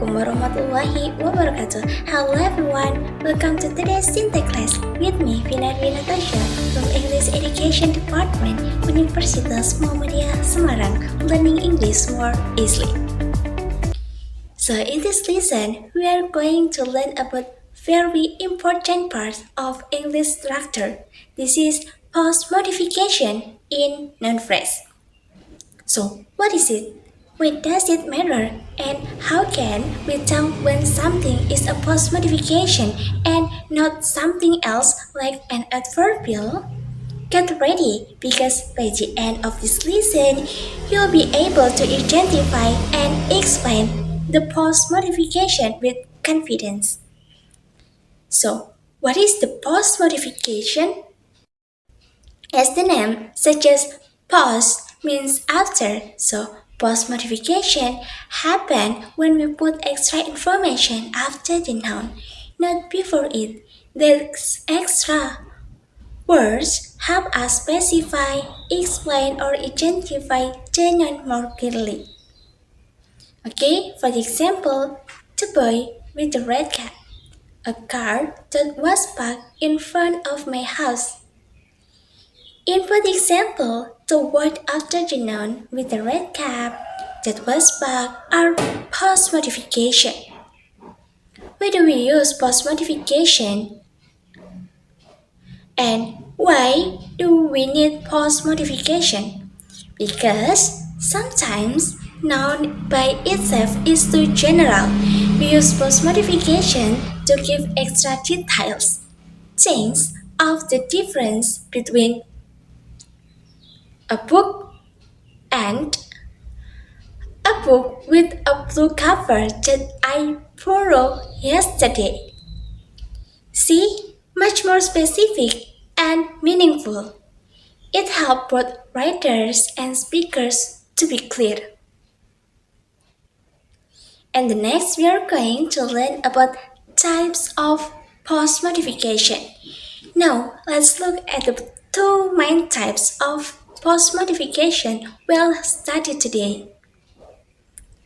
Assalamualaikum warahmatullahi wabarakatuh. Hello everyone, welcome to today's syntax class with me, Vinardi Natasha from English Education Department, Universitas Muhammadiyah Semarang, learning English more easily. So in this lesson, we are going to learn about very important part of English structure. This is post-modification in noun-phrase. So what is it? Why does it matter? And how can we tell when something is a post-modification and not something else like an adverbial? Get ready because by the end of this lesson, you'll be able to identify and explain the post-modification with confidence. So, what is the post-modification? As the name suggests, post means after, so post-modification happens when we put extra information after the noun, not before it. These extra words help us specify, explain, or identify the noun more clearly. Okay, for example, the boy with the red cap, a car that was parked in front of my house. In both examples, the word after the noun with the red cap that was parked are post-modification. Why do we use post-modification? And why do we need post-modification? Because sometimes noun by itself is too general. We use post-modification to give extra details. Think of the difference between a book and a book with a blue cover that I borrowed yesterday. See, much more specific and meaningful. It helps both writers and speakers to be clear. And the next we are going to learn about types of post-modification. Now let's look at the two main types of post-modification we'll study today.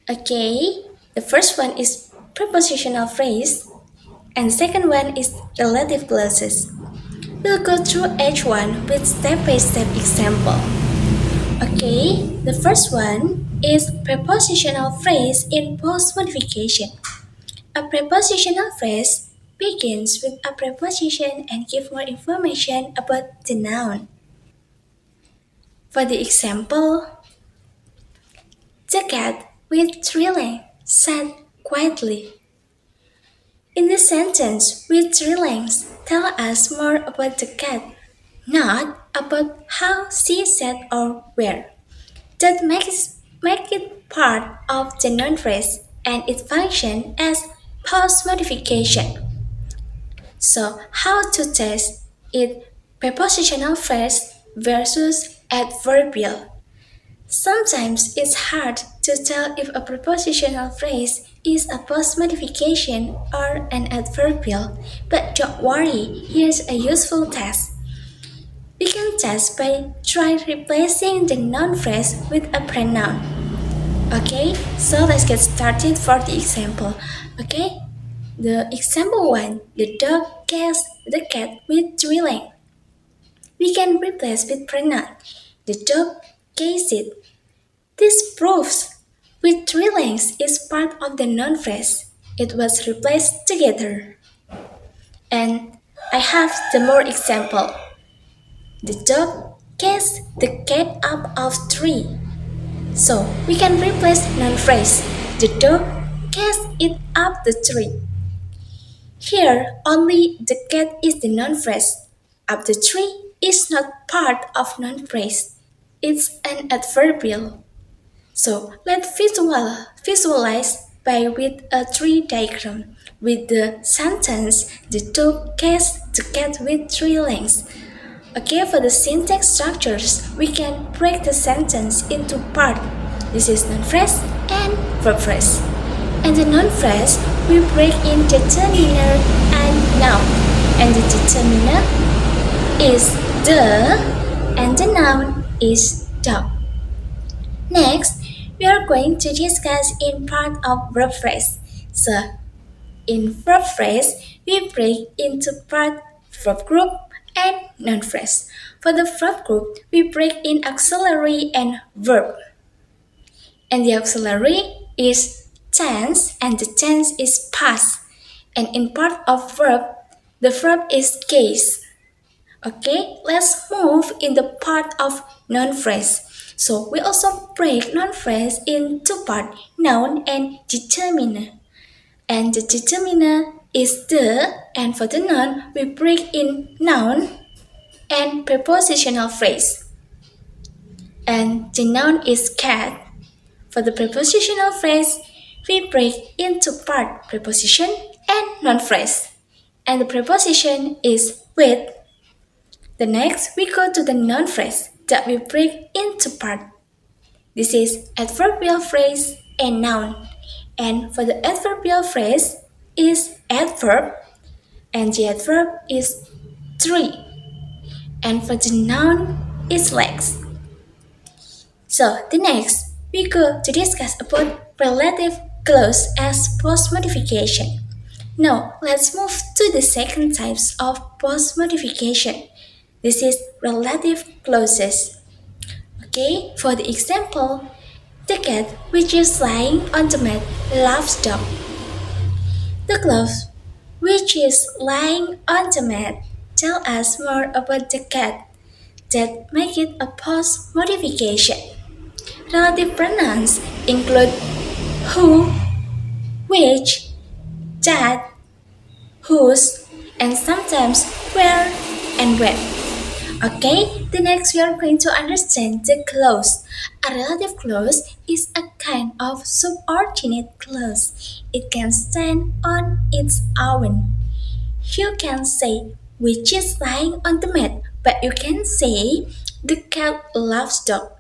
Okay, the first one is prepositional phrase and second one is relative clauses. We'll go through each one with step-by-step example. Okay, the first one is prepositional phrase in post-modification. A prepositional phrase begins with a preposition and gives more information about the noun. For the example, the cat with thrilling sat quietly. In the sentence, with thrillings tell us more about the cat, not about how she sat or where. That makes it part of the noun phrase and it functions as post-modification. So, how to test it prepositional phrase versus adverbial? Sometimes it's hard to tell if a prepositional phrase is a post-modification or an adverbial, but don't worry, here's a useful test. We can test by trying replacing the noun phrase with a pronoun. Okay, so let's get started for the example. Okay, the example 1, the dog catches the cat with thrilling. We can replace with pronoun. The dog catches it. This proves with thrillings is part of the noun phrase. It was replaced together. And I have the more example. The dog catches the cat up of tree. So we can replace noun phrase. The dog catches it up the tree. Here only the cat is the noun phrase. Up the tree is not part of noun phrase. It's an adverbial. So let's visualize by with a tree diagram with the sentence the dog catches the cat with three legs. Okay, for the syntax structures, we can break the sentence into part. This is noun phrase and verb phrase. And the noun phrase we break in determiner and noun. And the determiner is the and the noun is dog. Next, we are going to discuss in part of verb phrase. So, in verb phrase, we break into part verb group and non-phrase. For the verb group, we break in auxiliary and verb. And the auxiliary is tense and the tense is past. And in part of verb, the verb is case. Okay, let's move in the part of non-phrase. So we also break non-phrase in two parts, noun and determiner. And the determiner is the, and for the noun, we break in noun and prepositional phrase. And the noun is cat. For the prepositional phrase, we break into part preposition and non-phrase. And the preposition is with. The next, we go to the non-phrase that we break into part. This is adverbial phrase and noun. And for the adverbial phrase is adverb and the adverb is tree. And for the noun is legs. So the next, we go to discuss about relative clause as post-modification. Now, let's move to the second types of post-modification. This is relative clauses. Okay, for the example, the cat which is lying on the mat loves dog. The clause which is lying on the mat tell us more about the cat that make it a post-modification. Relative pronouns include who, which, that, whose, and sometimes where and when. Okay, the next we are going to understand the clause. A relative clause is a kind of subordinate clause. It can stand on its own. You can say which is lying on the mat, but you can say the cat loves dog.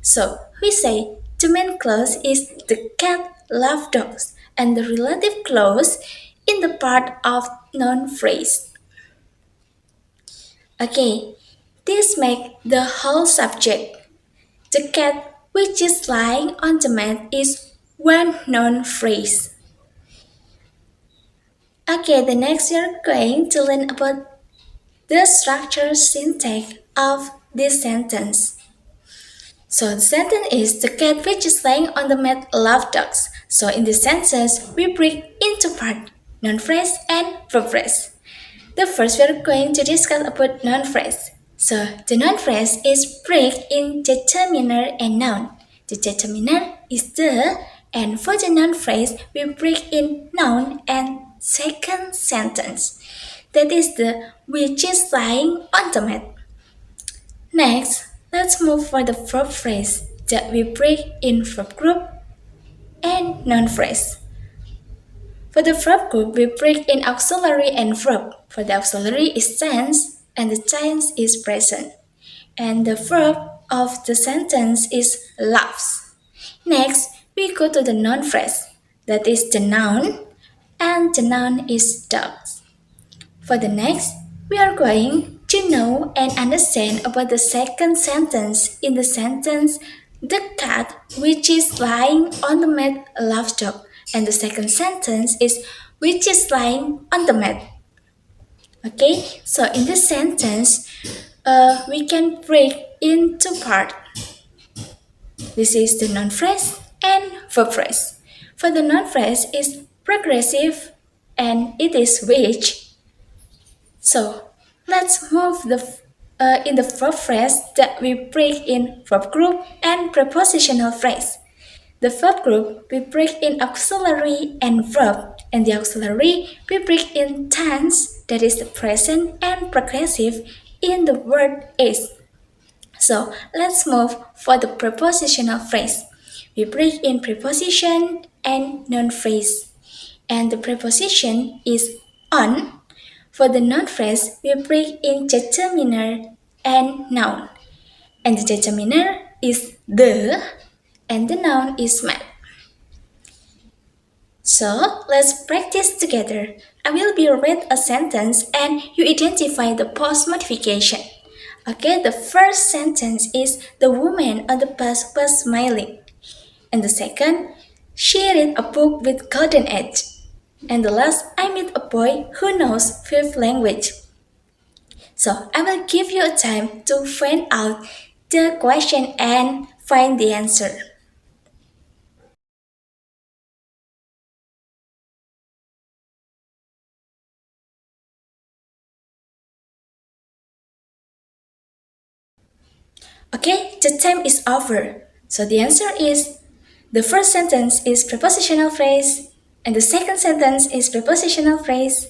So we say the main clause is the cat loves dogs and the relative clause in the part of noun phrase. Okay, this makes the whole subject. The cat which is lying on the mat is one noun phrase. Okay, the next we are going to learn about the structure syntax of this sentence. So the sentence is the cat which is lying on the mat loves dogs. So in this sentence, we break into part noun phrase and verb phrase. The first we are going to discuss about noun phrase. So the noun phrase is break in determiner and noun. The determiner is the, and for the noun phrase we break in noun and second sentence. That is the which is lying on the mat. Next, let's move for the verb phrase that we break in verb group and noun phrase. For the verb group, we break in auxiliary and verb. For the auxiliary is tense and the tense is present. And the verb of the sentence is loves. Next, we go to the noun phrase. That is the noun and the noun is dogs. For the next, we are going to know and understand about the second sentence. In the sentence, the cat which is lying on the mat loves dog. And the second sentence is which is lying on the mat. Okay, so in this sentence, we can break into part. This is the noun phrase and verb phrase. For the noun phrase is progressive and it is which. So let's move in the verb phrase that we break in verb group and prepositional phrase. The verb group we break in auxiliary and verb, and the auxiliary we break in tense, that is the present and progressive in the word is. So let's move for the prepositional phrase. We break in preposition and noun phrase, and the preposition is on. For the noun phrase, we break in determiner and noun. And the determiner is the, and the noun is man. So, let's practice together. I will be read a sentence and you identify the post-modification. Okay, the first sentence is the woman on the bus was smiling. And the second, she read a book with golden edge. And the last, I meet a boy who knows fifth language. So I will give you a time to find out the question and find the answer. Okay, the time is over. So the answer is the first sentence is prepositional phrase, and the second sentence is prepositional phrase,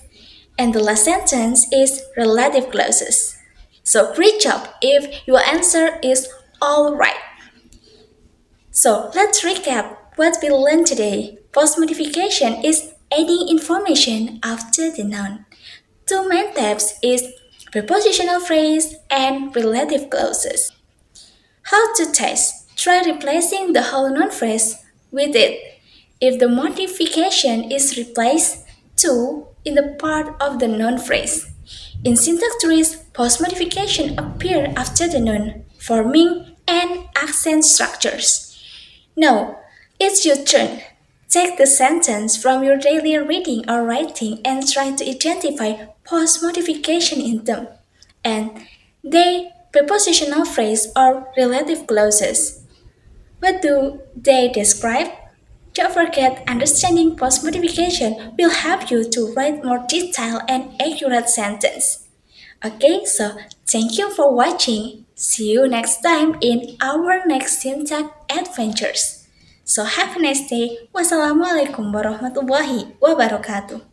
and the last sentence is relative clauses. So great job if your answer is all right. So let's recap what we learned today. Post modification is adding information after the noun. Two main types is prepositional phrase and relative clauses. How to test? Try replacing the whole noun phrase with it. If the modification is replaced to in the part of the noun phrase. In syntax trees, post modification appear after the noun, forming an accent structures. Now, it's your turn. Take the sentence from your daily reading or writing and try to identify post modification in them. And they prepositional phrase or relative clauses. What do they describe? Don't forget, understanding post modification will help you to write more detailed and accurate sentence. Okay, so thank you for watching. See you next time in our next syntax adventures. So have a nice day. Wassalamualaikum warahmatullahi wabarakatuh.